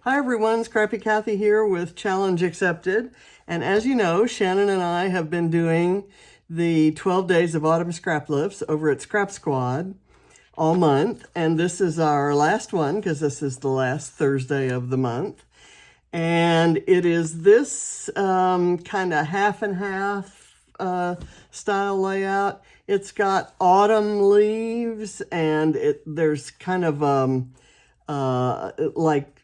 Hi everyone, Scrappy Kathy here with Challenge Accepted. And as you know, Shannon and I have been doing the 12 days of autumn scrap lifts over at Scrap Squad all month. And this is our last one because this is the last Thursday of the month. And it is this kind of half and half style layout. It's got autumn leaves and there's kind of like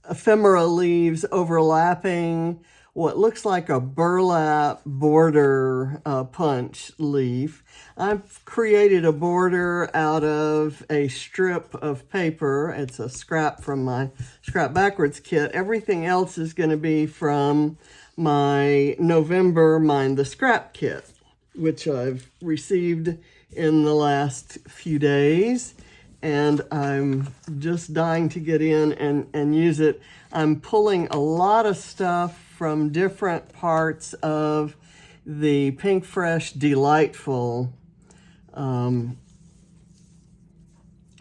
ephemera leaves overlapping what looks like a burlap border punch leaf. I've created a border out of a strip of paper. It's a scrap from my Scrap Backwards kit. Everything else is going to be from my November Mind the Scrap kit, which I've received in the last few days. And I'm just dying to get in and use it. I'm pulling a lot of stuff from different parts of the Pinkfresh Delightful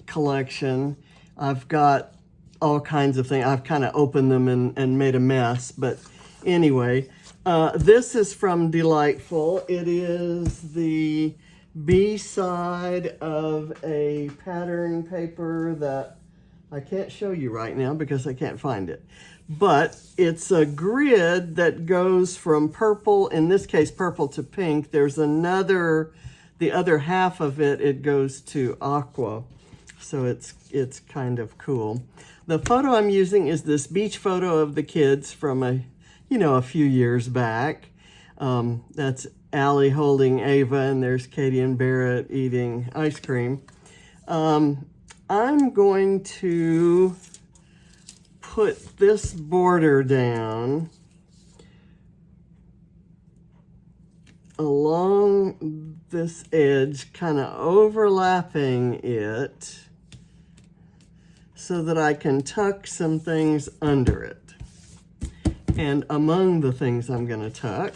collection. I've got all kinds of things. I've kind of opened them and made a mess. But anyway, this is from Delightful. It is the B-side of a pattern paper that I can't show you right now because I can't find it. But it's a grid that goes from purple, in this case purple to pink. There's another, the other half of it, it goes to aqua. So it's kind of cool. The photo I'm using is this beach photo of the kids from a few years back. That's Allie holding Ava, and there's Katie and Barrett eating ice cream. I'm going to put this border down along this edge, kind of overlapping it so that I can tuck some things under it. And among the things I'm going to tuck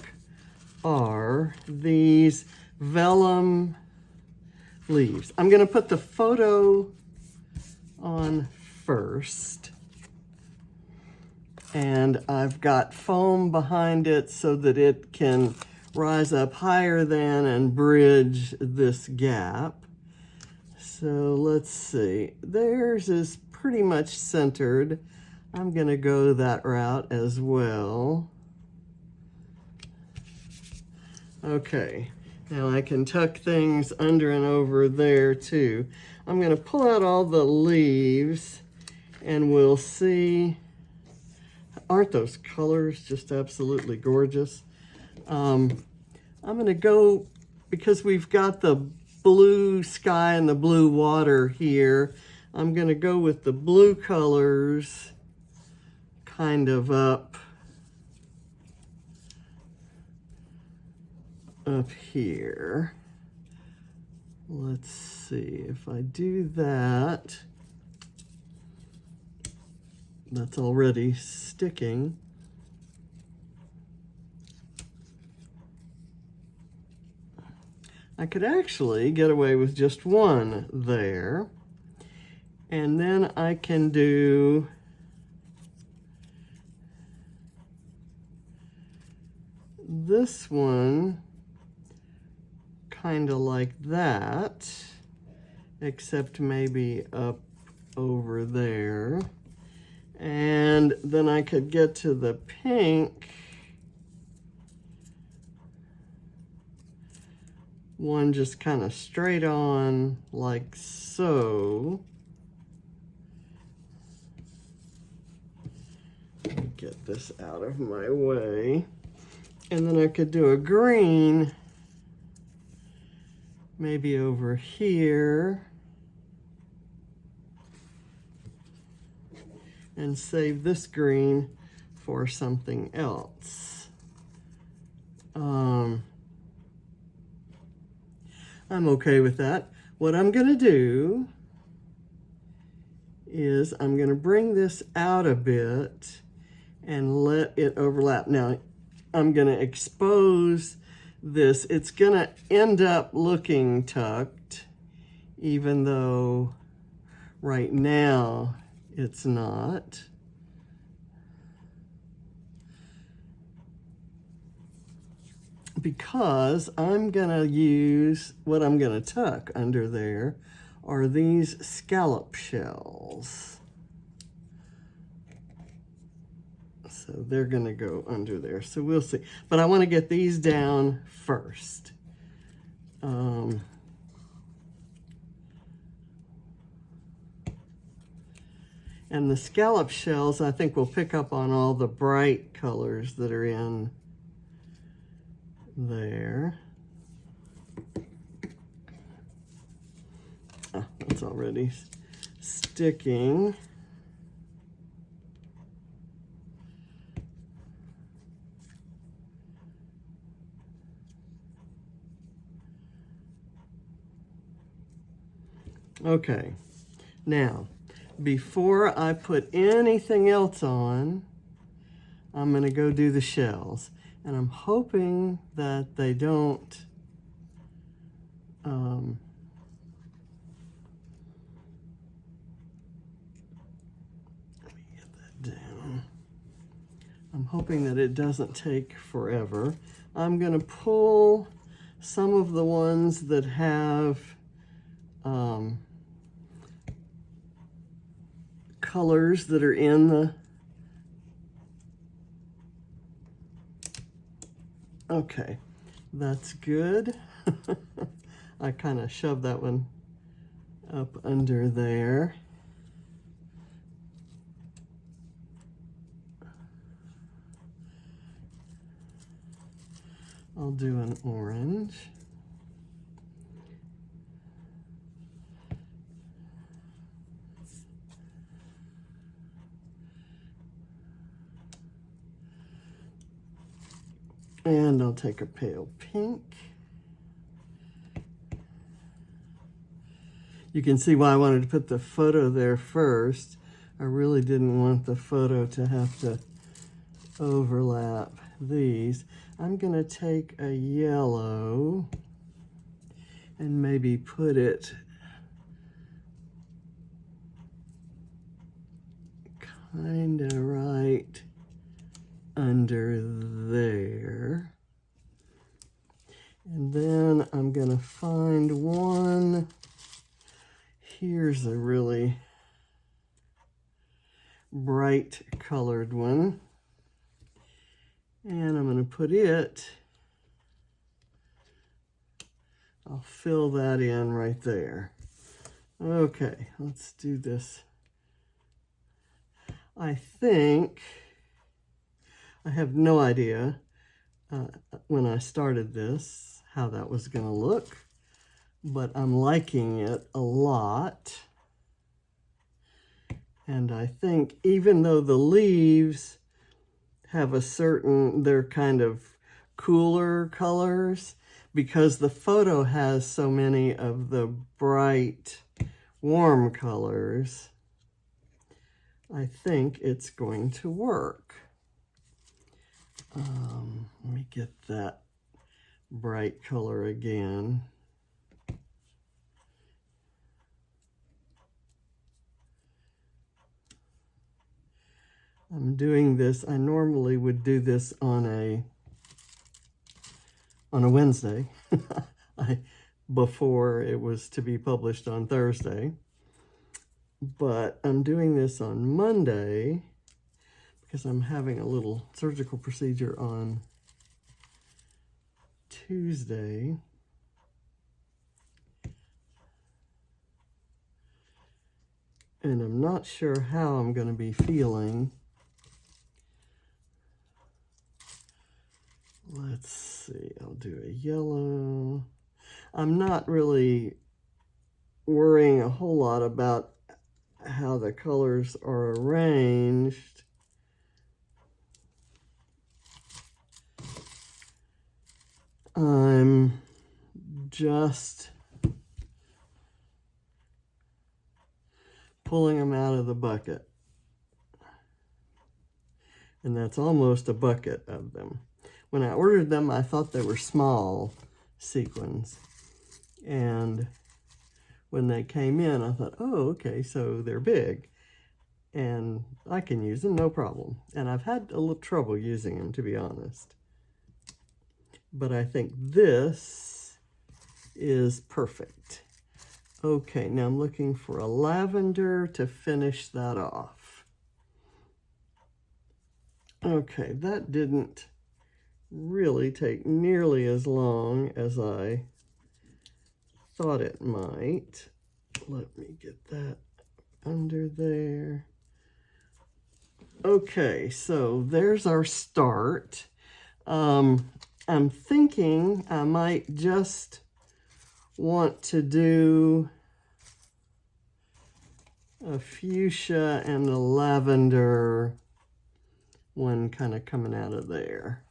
are these vellum leaves. I'm going to put the photo on first. And I've got foam behind it so that it can rise up higher than and bridge this gap. So let's see. Theirs is pretty much centered. I'm going to go that route as well. Okay, now I can tuck things under and over there too. I'm going to pull out all the leaves and we'll see. Aren't those colors just absolutely gorgeous? I'm going to go, because we've got the blue sky and the blue water here, I'm going to go with the blue colors kind of up here. Let's see if I do that. That's already sticking. I could actually get away with just one there. And then I can do this one kind of like that, except maybe up over there. And then I could get to the pink one just kind of straight on like so. Get this out of my way. And then I could do a green maybe over here and save this green for something else. I'm okay with that. What I'm going to do is I'm going to bring this out a bit and let it overlap. Now, I'm going to expose this. It's going to end up looking tucked, even though right now it's not. Because I'm gonna use, what I'm gonna tuck under there are these scallop shells. So they're gonna go under there, so we'll see. But I wanna get these down first. And the scallop shells, I think will pick up on all the bright colors that are in there. Oh, it's already sticking. Okay, now, before I put anything else on, I'm going to go do the shells. And I'm hoping that they don't let me get that down. I'm hoping that it doesn't take forever. I'm going to pull some of the ones that have colors that are in the, okay, that's good. I kind of shoved that one up under there. I'll do an orange. And I'll take a pale pink. You can see why I wanted to put the photo there first. I really didn't want the photo to have to overlap these. I'm going to take a yellow and maybe put it kind of right under there. And then I'm going to find one. Here's a really bright colored one. And I'm going to put it, I'll fill that in right there. Okay, let's do this. I think, I have no idea when I started this how that was going to look, but I'm liking it a lot. And I think even though the leaves have a certain, they're kind of cooler colors, because the photo has so many of the bright, warm colors, I think it's going to work. Let me get that bright color again. I'm doing this, I normally would do this on a Wednesday, before it was to be published on Thursday. But I'm doing this on Monday because I'm having a little surgical procedure on Tuesday. And I'm not sure how I'm going to be feeling. Let's see, I'll do a yellow. I'm not really worrying a whole lot about how the colors are arranged. I'm just pulling them out of the bucket. And that's almost a bucket of them. When I ordered them, I thought they were small sequins. And when they came in, I thought, oh, okay, so they're big. and I can use them no problem. And I've had a little trouble using them, to be honest. But I think this is perfect. Okay, now I'm looking for a lavender to finish that off. Okay, that didn't really take nearly as long as I thought it might. Let me get that under there. Okay, so there's our start. I'm thinking I might just want to do a fuchsia and a lavender one kind of coming out of there.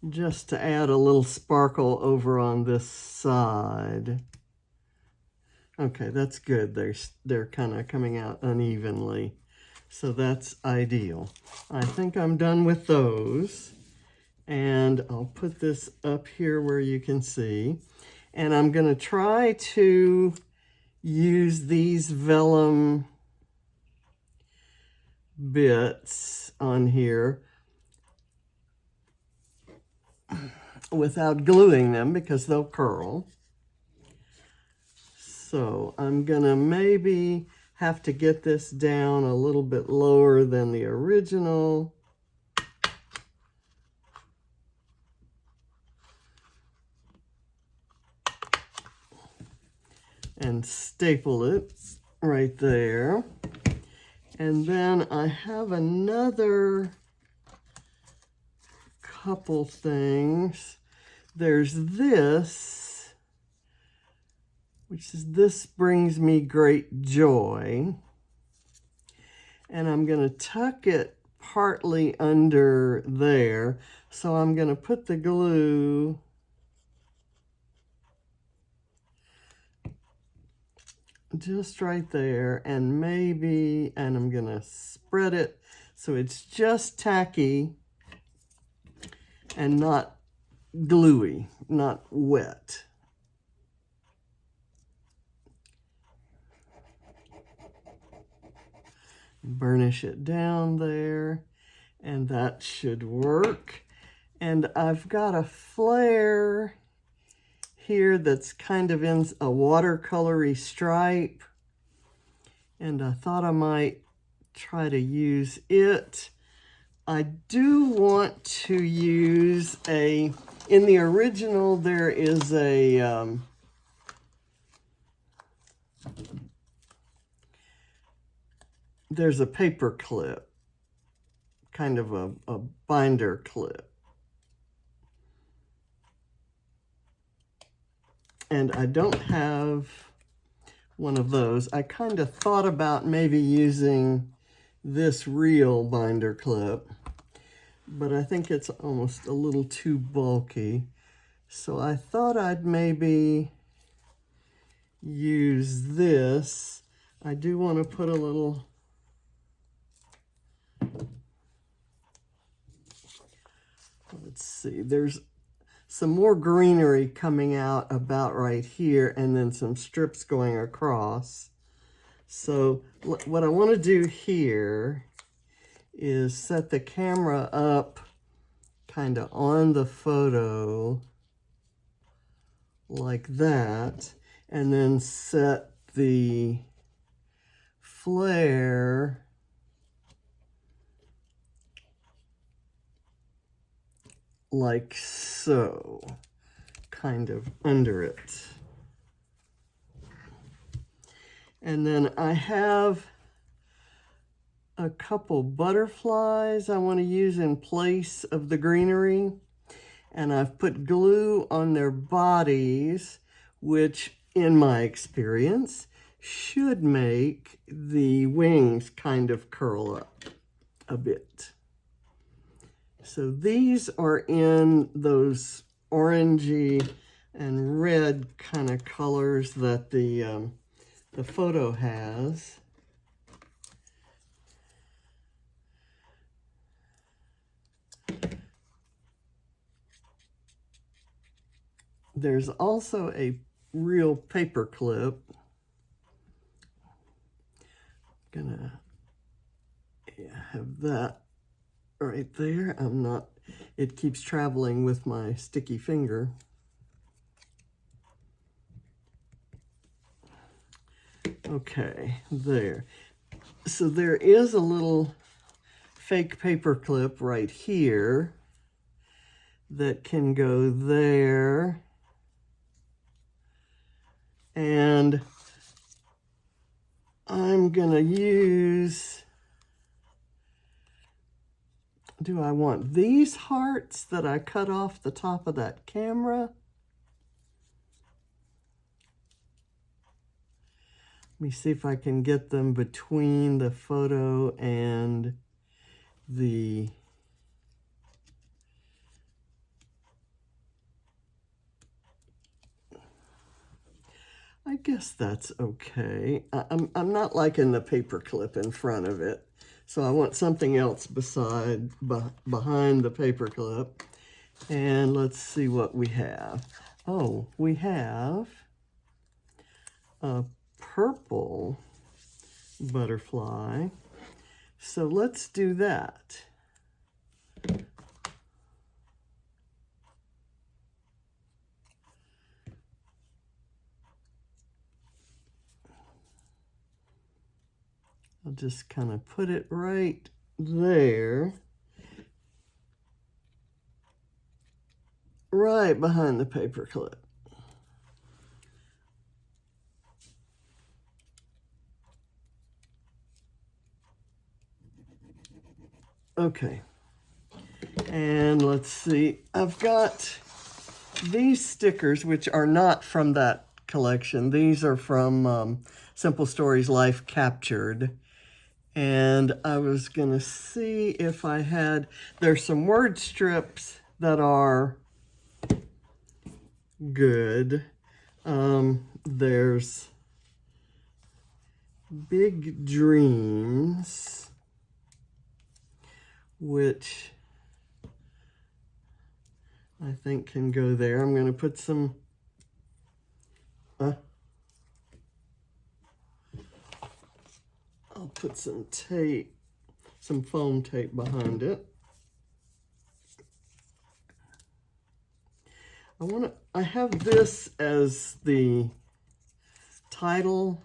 Just to add a little sparkle over on this side. Okay, that's good. They're kind of coming out unevenly. So that's ideal. I think I'm done with those. And I'll put this up here where you can see. And I'm going to try to use these vellum bits on here without gluing them because they'll curl. So I'm gonna maybe have to get this down a little bit lower than the original. And staple it right there. And then I have another couple things. There's this, which is This Brings Me Great Joy. And I'm going to tuck it partly under there. So I'm going to put the glue just right there, and I'm going to spread it so it's just tacky and not gluey, not wet. Burnish it down there, and that should work. And I've got a flare here that's kind of in a watercolory stripe, and I thought I might try to use it. I do want to use in the original there is there's a paper clip, kind of a binder clip. And I don't have one of those. I kind of thought about maybe using this real binder clip, but I think it's almost a little too bulky. So I thought I'd maybe use this. I do want to put a little, let's see, there's some more greenery coming out about right here, and then some strips going across. So what I want to do here is set the camera up kind of on the photo like that, and then set the flare like so, kind of under it. And then I have a couple butterflies I want to use in place of the greenery. And I've put glue on their bodies, which in my experience should make the wings kind of curl up a bit. So these are in those orangey and red kind of colors that the photo has. there's also a real paper clip. Gonna have that right there. It keeps traveling with my sticky finger. Okay, there. So there is a little fake paper clip right here that can go there. And I'm gonna use, do I want these hearts that I cut off the top of that camera? Let me see if I can get them between the photo and the I guess that's okay. I'm not liking the paper clip in front of it, so I want something else behind the paper clip. And let's see what we have. Oh, we have a purple butterfly. So let's do that. I'll just kind of put it right there, right behind the paper clip. Okay, and let's see, I've got these stickers, which are not from that collection. These are from Simple Stories Life Captured. And I was gonna see if I had, there's some word strips that are good. There's Big Dreams, which I think can go there. I'm gonna put some, I'll put some tape, some foam tape behind it. I have this as the title,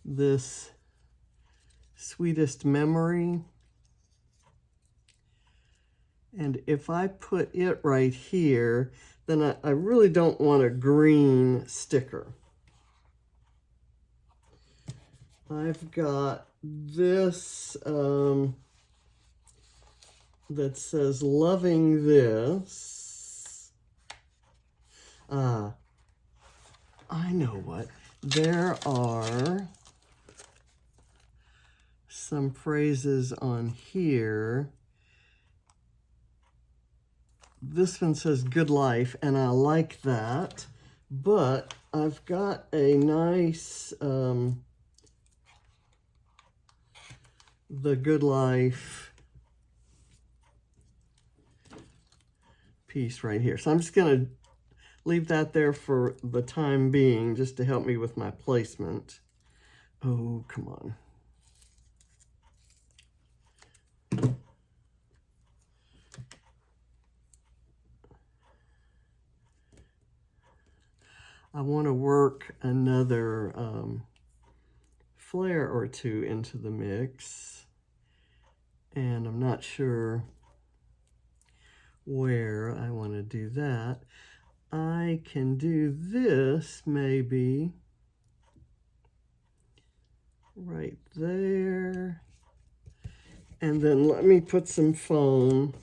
this Sweetest Memory. And if I put it right here, then I really don't want a green sticker. I've got this that says loving this. I know what. There are some phrases on here. This one says good life, and I like that. But I've got a nice the Good Life piece right here. So I'm just going to leave that there for the time being, just to help me with my placement. Oh, come on. I want to work another flare or two into the mix, and I'm not sure where I want to do that. I can do this maybe right there, and then let me put some foam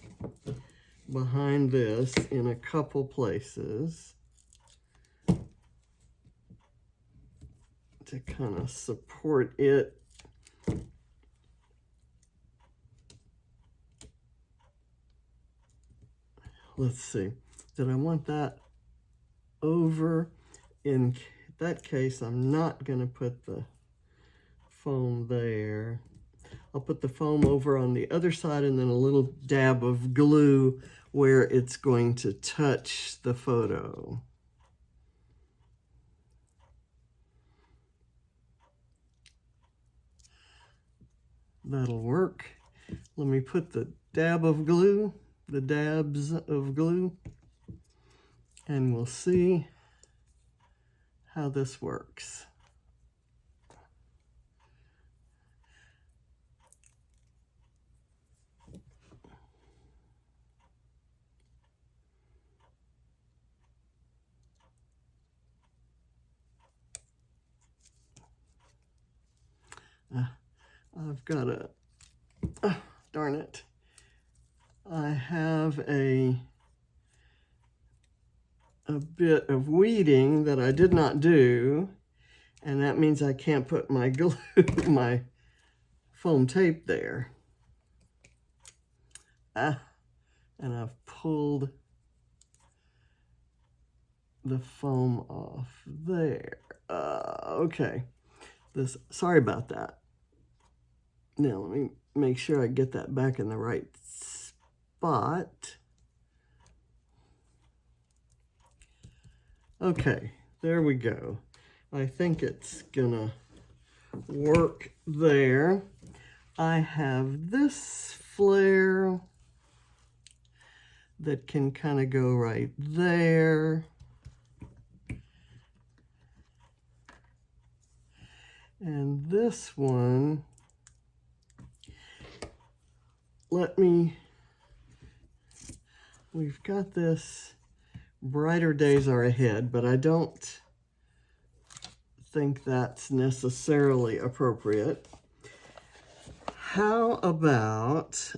behind this in a couple places to kind of support it. Let's see, did I want that over? In that case, I'm not going to put the foam there. I'll put the foam over on the other side, and then a little dab of glue where it's going to touch the photo. That'll work. Let me put the dabs of glue, and we'll see how this works. I've got a, darn it. I have a bit of weeding that I did not do, and that means I can't put my glue, my foam tape there. And I've pulled the foam off there. Okay. Sorry about that. Now let me make sure I get that back in the right spot. Okay, there we go. I think it's gonna work there. I have this flare that can kind of go right there. And this one, we've got this brighter days are ahead, but I don't think that's necessarily appropriate. How about,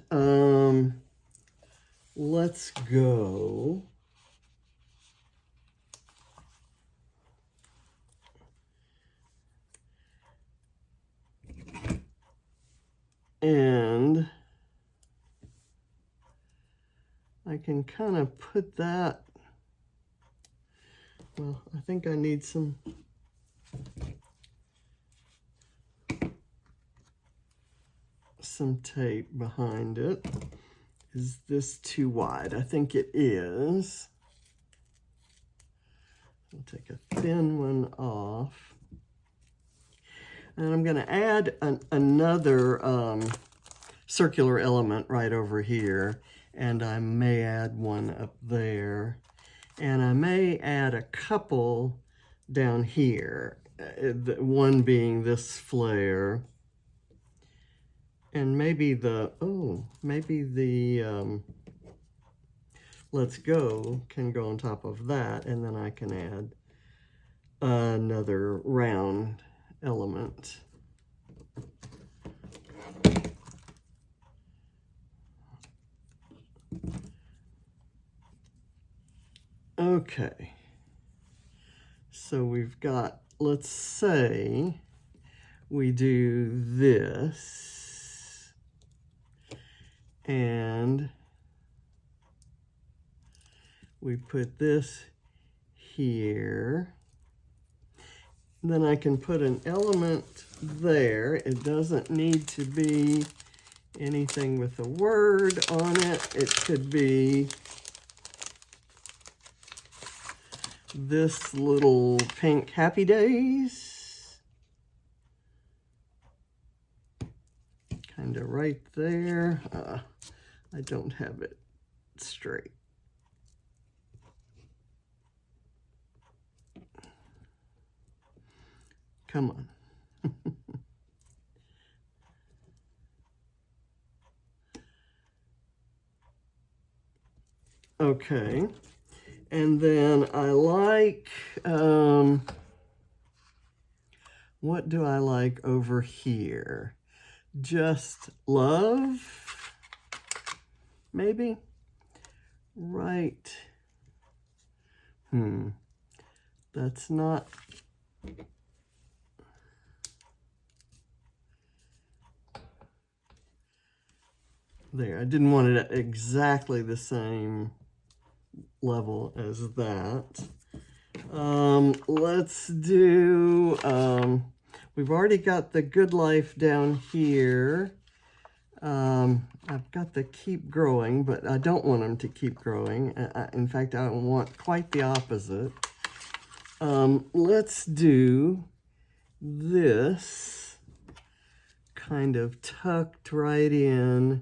let's go and I can kind of put that, well, I think I need some tape behind it. Is this too wide? I think it is. I'll take a thin one off. And I'm going to add another circular element right over here. And I may add one up there. And I may add a couple down here. One being this flare. And maybe the let's go can go on top of that, and then I can add another round element. Okay, so we've got, let's say we do this. And we put this here. Then I can put an element there. It doesn't need to be anything with a word on it. It could be this little pink Happy Days. Kind of right there. I don't have it straight. Come on. Okay. And then I like, what do I like over here? Just love, maybe? Right. That's not... There, I didn't want it at exactly the same level as that. Let's do, we've already got the Good Life down here. I've got the Keep Growing, but I don't want them to keep growing. In fact, I want quite the opposite. Let's do this kind of tucked right in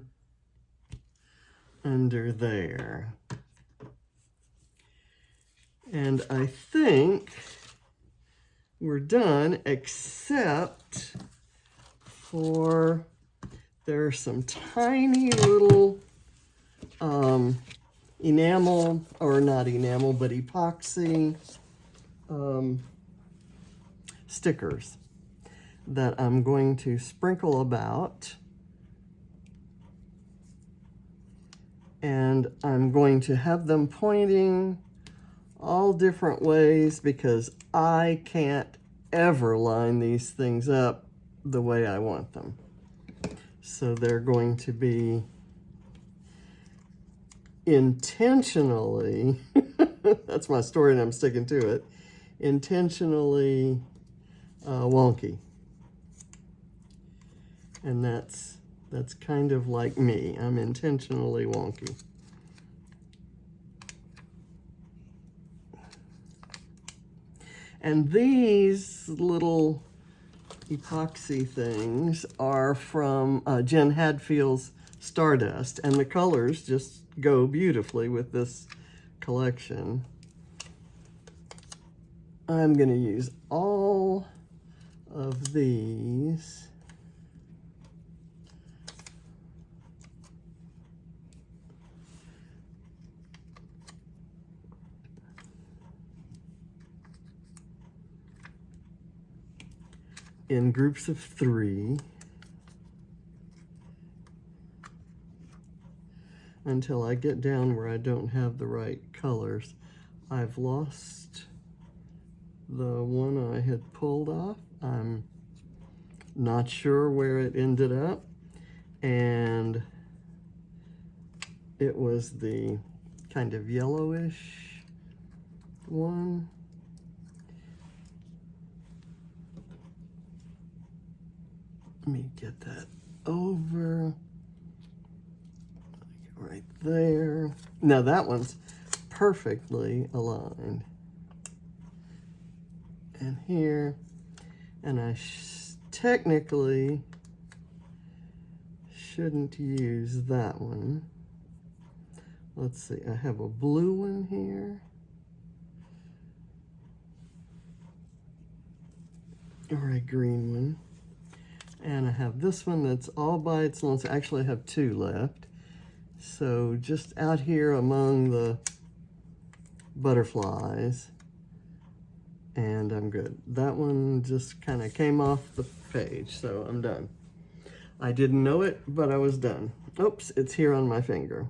under there. And I think we're done, except for there are some tiny little enamel, or not enamel, but epoxy stickers that I'm going to sprinkle about. And I'm going to have them pointing all different ways because I can't ever line these things up the way I want them. So they're going to be intentionally, that's my story and I'm sticking to it, intentionally wonky. And that's kind of like me. I'm intentionally wonky. And these little epoxy things are from Jen Hadfield's Stardust, and the colors just go beautifully with this collection. I'm going to use all of these. In groups of 3 until I get down where I don't have the right colors. I've lost the one I had pulled off. I'm not sure where it ended up, and it was the kind of yellowish one. Let me get that over right there. Now that one's perfectly aligned. And here, and I technically shouldn't use that one. Let's see, I have a blue one here. Or a green one. And I have this one that's all by its lonesome. Actually, I have 2 left. So just out here among the butterflies, and I'm good. That one just kind of came off the page, so I'm done. I didn't know it, but I was done. Oops, it's here on my finger.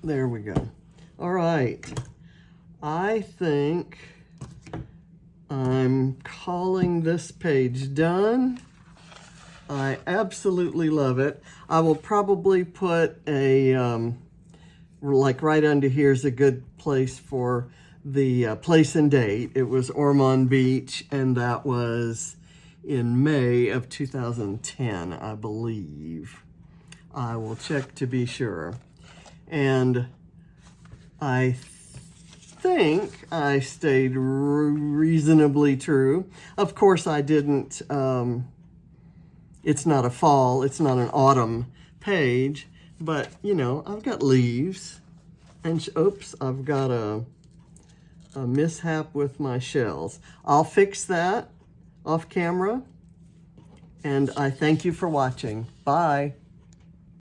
There we go. All right. I think I'm calling this page done. I absolutely love it. I will probably put a, like right under here is a good place for the place and date. It was Ormond Beach, and that was in May of 2010, I believe. I will check to be sure. And I think I stayed reasonably true. Of course, I didn't, it's not a fall, it's not an autumn page, but you know, I've got leaves, and oops, I've got a mishap with my shells. I'll fix that off camera, and I thank you for watching. Bye.